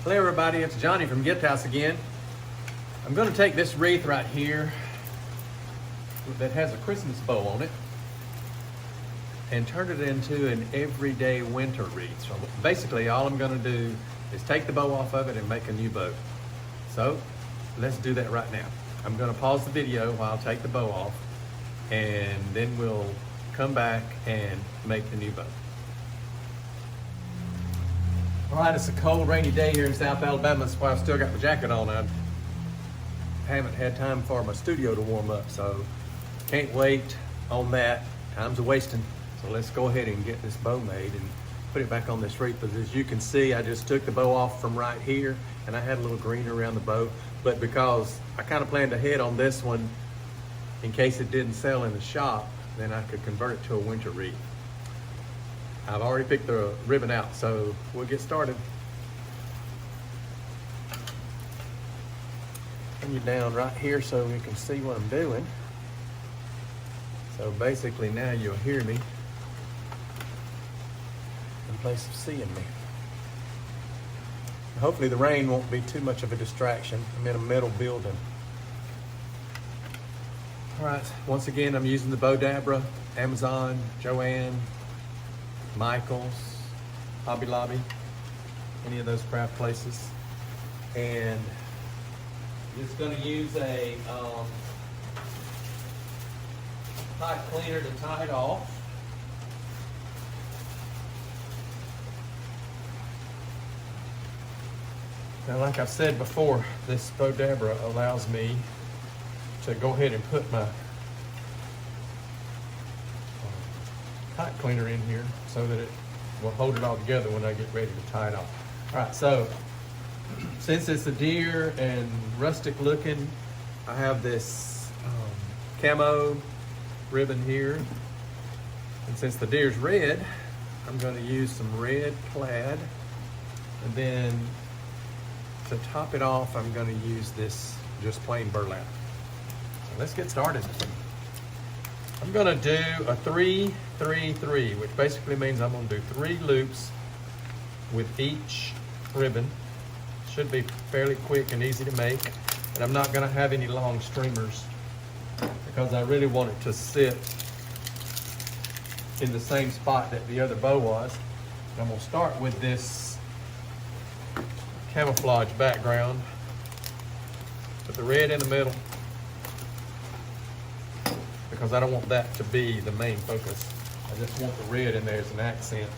Hello everybody, it's Johnny from Gift House again. I'm going to take this wreath right here that has a Christmas bow on it and turn it into an everyday winter wreath. So basically all I'm going to do is take the bow off of it and make a new bow. So let's do that right now. I'm going to pause the video while I take the bow off, and then we'll come back and make the new bow. All right, it's a cold, rainy day here in South Alabama. That's why I've still got my jacket on. I haven't had time for my studio to warm up, so can't wait on that. Time's a wasting. So let's go ahead and get this bow made and put it back on this wreath. But as you can see, I just took the bow off from right here, and I had a little green around the bow. But because I kind of planned ahead on this one, in case it didn't sell in the shop, then I could convert it to a winter wreath. I've already picked the ribbon out, so we'll get started. Bring you down right here so you can see what I'm doing. So basically now you'll hear me in place of seeing me. Hopefully the rain won't be too much of a distraction. I'm in a metal building. All right, once again, I'm using the Bowdabra, Amazon, Joann, Michaels, Hobby Lobby, any of those craft places. And just going to use a pipe cleaner to tie it off. Now, like I've said before, this Bowdabra allows me to go ahead and put my pipe cleaner in here so that it will hold it all together when I get ready to tie it off. All right, so since it's a deer and rustic looking, I have this camo ribbon here. And since the deer's red, I'm going to use some red plaid. And then to top it off, I'm going to use this just plain burlap. So let's get started. I'm going to do a 3-3-3, which basically means I'm going to do 3 loops with each ribbon. Should be fairly quick and easy to make. And I'm not going to have any long streamers because I really want it to sit in the same spot that the other bow was. And I'm going to start with this camouflage background. Put the red in the middle, because I don't want that to be the main focus. I just want the red in there as an accent.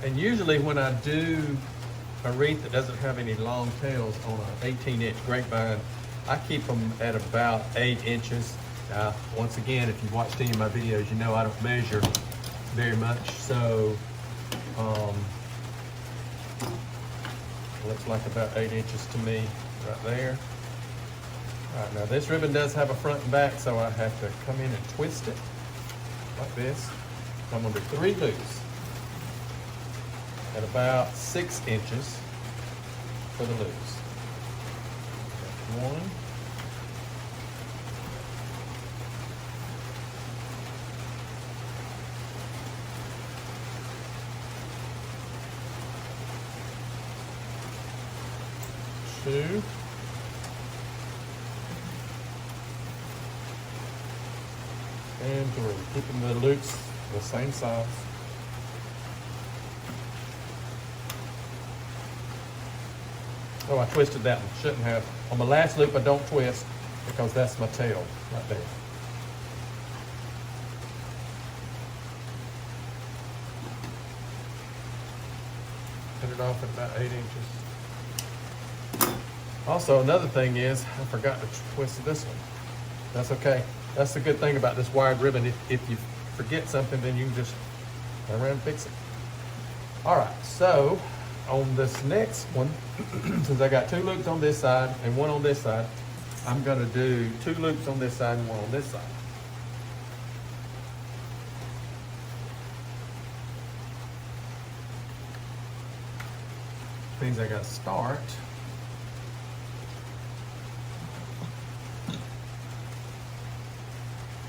And usually when I do a wreath that doesn't have any long tails on an 18-inch grapevine, I keep them at about 8 inches. Once again, if you've watched any of my videos, you know I don't measure very much, so looks like about 8 inches to me right there. All right, now this ribbon does have a front and back, so I have to come in and twist it like this. I'm going to do 3 loops at about 6 inches for the loops. 1, 2, and 3, keeping the loops the same size. Oh, I twisted that one. Shouldn't have. On my last loop, I don't twist because that's my tail right there. Put it off at about 8 inches. Also, another thing is, I forgot to twist this one. That's okay. That's the good thing about this wired ribbon. If you forget something, then you can just turn around and fix it. All right, so on this next one, since I got 2 loops on this side and 1 on this side, I'm gonna do 2 loops on this side and 1 on this side. Means I gotta start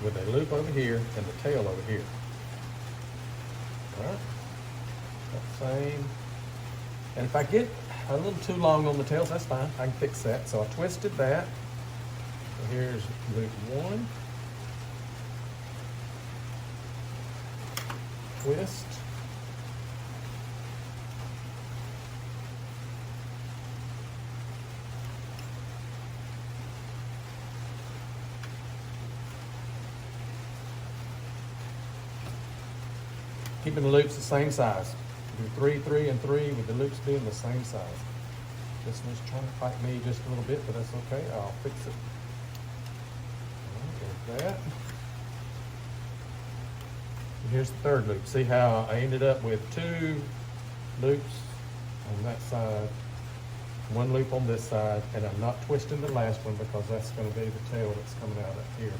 with a loop over here and the tail over here. All right. Same. And if I get a little too long on the tails, that's fine. I can fix that. So I twisted that. So here's loop 1. Twist. Keeping the loops the same size. Do 3, 3, and 3 with the loops being the same size. This one's trying to fight me just a little bit, but that's okay. I'll fix it. All right, there's that. And here's the third loop. See how I ended up with 2 loops on that side, 1 loop on this side, and I'm not twisting the last one because that's going to be the tail that's coming out of here.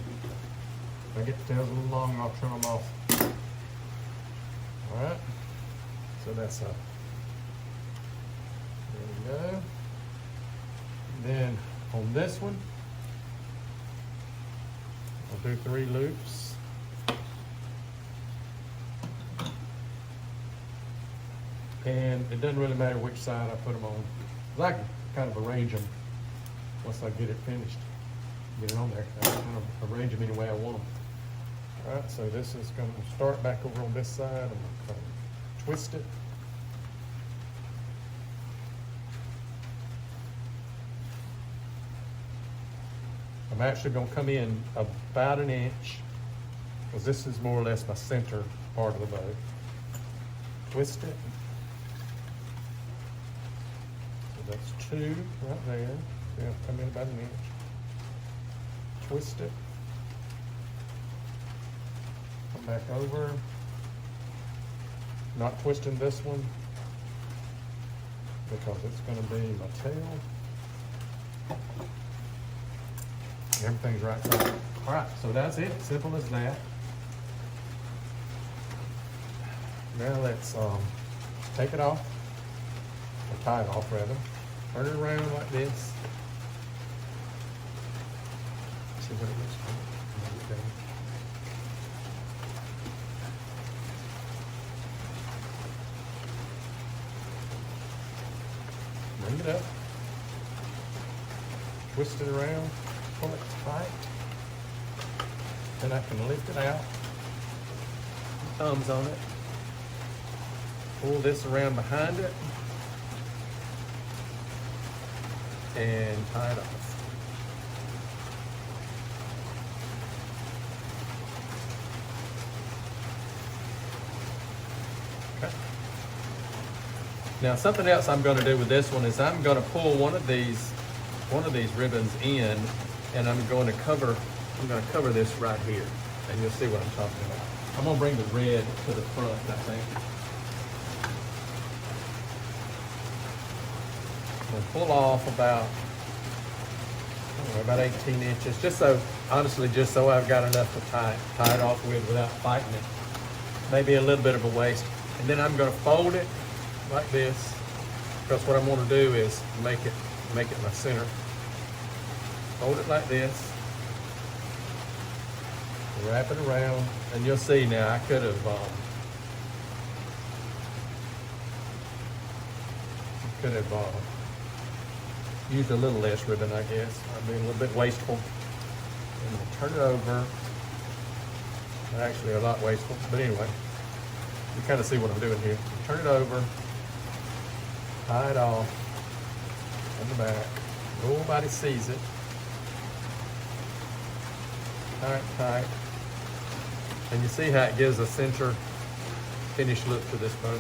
If I get the tails a little long, I'll trim them off. All right, so that's up. There we go. And then on this one, I'll do 3 loops. And it doesn't really matter which side I put them on. 'Cause I can kind of arrange them once I get it finished. Get it on there. I can kind of arrange them any way I want them. All right, so this is going to start back over on this side. I'm going to twist it. I'm actually going to come in about 1 inch because this is more or less my center part of the bow. Twist it. So that's 2 right there. See, I'll come in about 1 inch. Twist it. Come back over. Not twisting this one because it's going to be my tail. Everything's right side. All right, so that's it. Simple as that. Now let's take it off, or tie it off rather. Turn it around like this. See what it looks like. Bring it up. Twist it around. Pull it tight. Then I can lift it out. Thumbs on it. Pull this around behind it. And tie it off. Okay. Now something else I'm going to do with this one is I'm going to pull one of these ribbons in, and I'm going to cover this right here, and you'll see what I'm talking about. I'm going to bring the red to the front, I think. I'm going to pull off about 18 inches, just so I've got enough to tie it off with without fighting it. Maybe a little bit of a waste. And then I'm going to fold it like this, because what I'm going to do is make it my center. Fold it like this. Wrap it around, and you'll see now I could have used a little less ribbon, I guess. I'd be a little bit wasteful. And we'll turn it over. Actually, a lot wasteful, but anyway, you kind of see what I'm doing here. Turn it over, tie it off on the back. Nobody sees it. Tight. And you see how it gives a center finished look to this bow.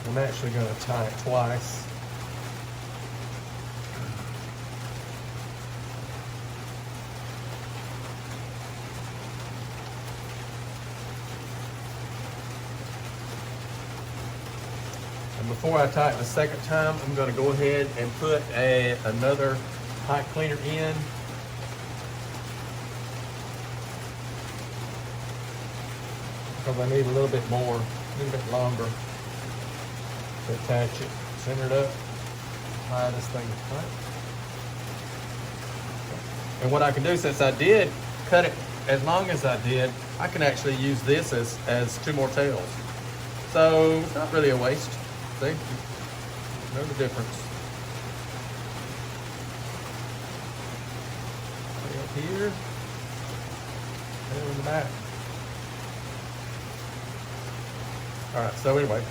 I'm actually going to tie it twice. And before I tie it the second time, I'm going to go ahead and put another pipe cleaner in. Because I need a little bit more, a little bit longer to attach it. Center it up, tie this thing tight. And what I can do, since I did cut it as long as I did, I can actually use this as two more tails. So it's not really a waste. See? Know the difference. Up here. And in the back. Alright, so anyway,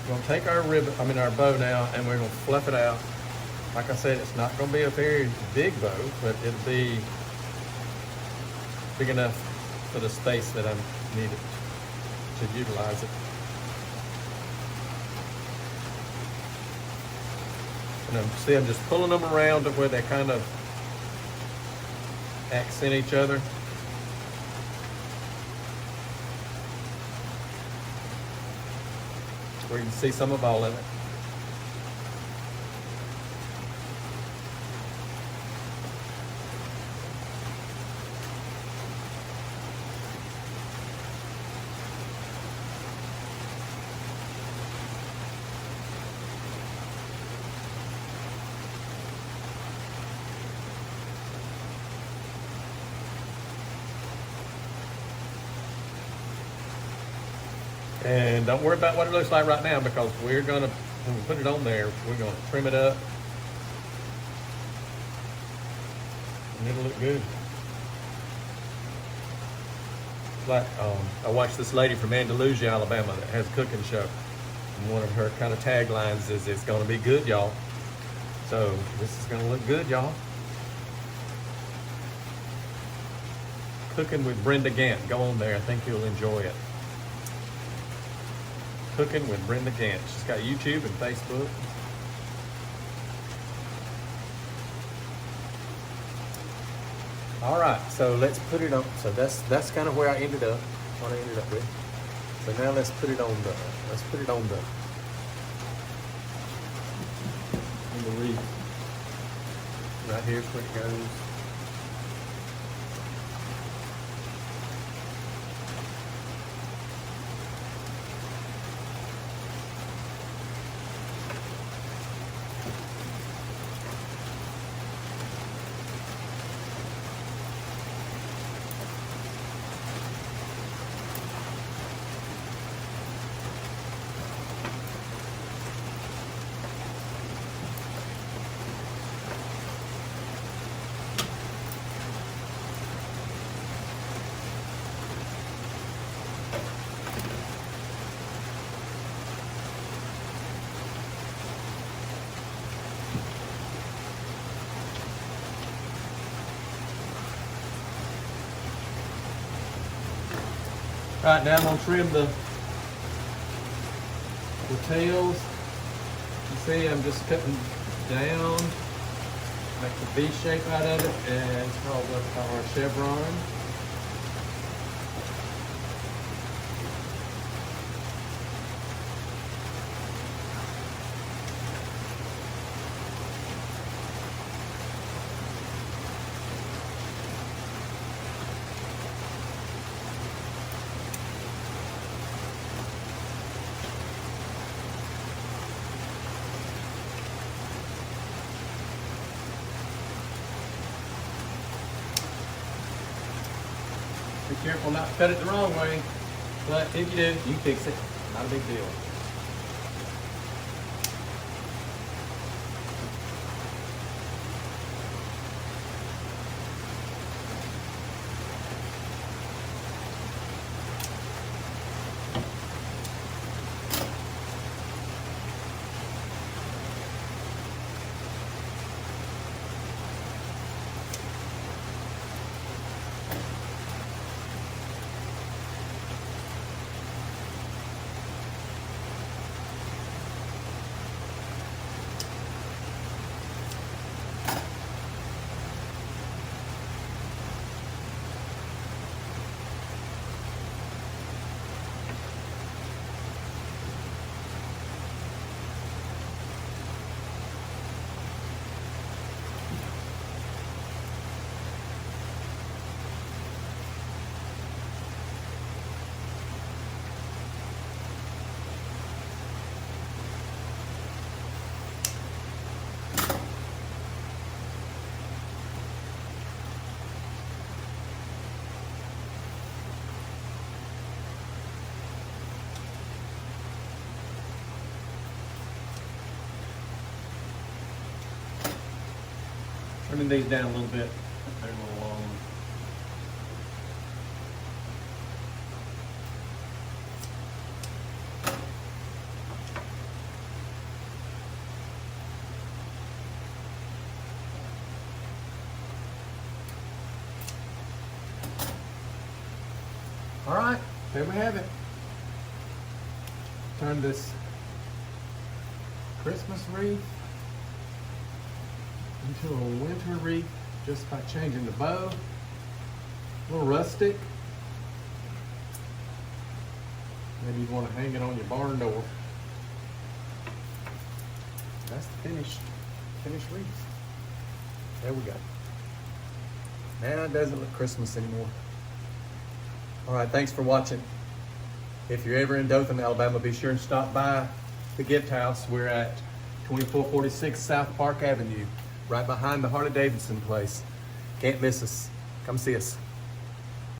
we're gonna take our ribbon, our bow now, and we're gonna fluff it out. Like I said, it's not gonna be a very big bow, but it'll be big enough for the space that I need it to utilize it. And I'm just pulling them around to where they kind of accent each other. Where you can see some of all of it. And don't worry about what it looks like right now, because we're gonna, when we put it on there, we're gonna trim it up. And it'll look good. Like, I watched this lady from Andalusia, Alabama that has a cooking show. And one of her kind of taglines is, "It's gonna be good, y'all." So this is gonna look good, y'all. Cooking with Brenda Gant. Go on there, I think you'll enjoy it. Cooking with Brenda Gant. She's got YouTube and Facebook. All right, so let's put it on. So that's kind of where I ended up. What I ended up with. So now let's put it on the. Let's put it on the wreath. Right here's where it goes. Right, now I'm gonna trim the tails. You see, I'm just cutting down, make the V shape out of it, and it's called our chevron. Be careful not to cut it the wrong way, but if you do, you can fix it. Not a big deal. trimming these down a little bit. They're a little long. All right, there we have it. Turn this Christmas wreath into a winter wreath just by changing the bow. A little rustic. Maybe you want to hang it on your barn door. That's the finished wreath. There we go. Now it doesn't look Christmas anymore. All right, thanks for watching. If you're ever in Dothan, Alabama, be sure and stop by the Gift House. We're at 2446 South Park Avenue, right behind the Harley Davidson place. Can't miss us. Come see us.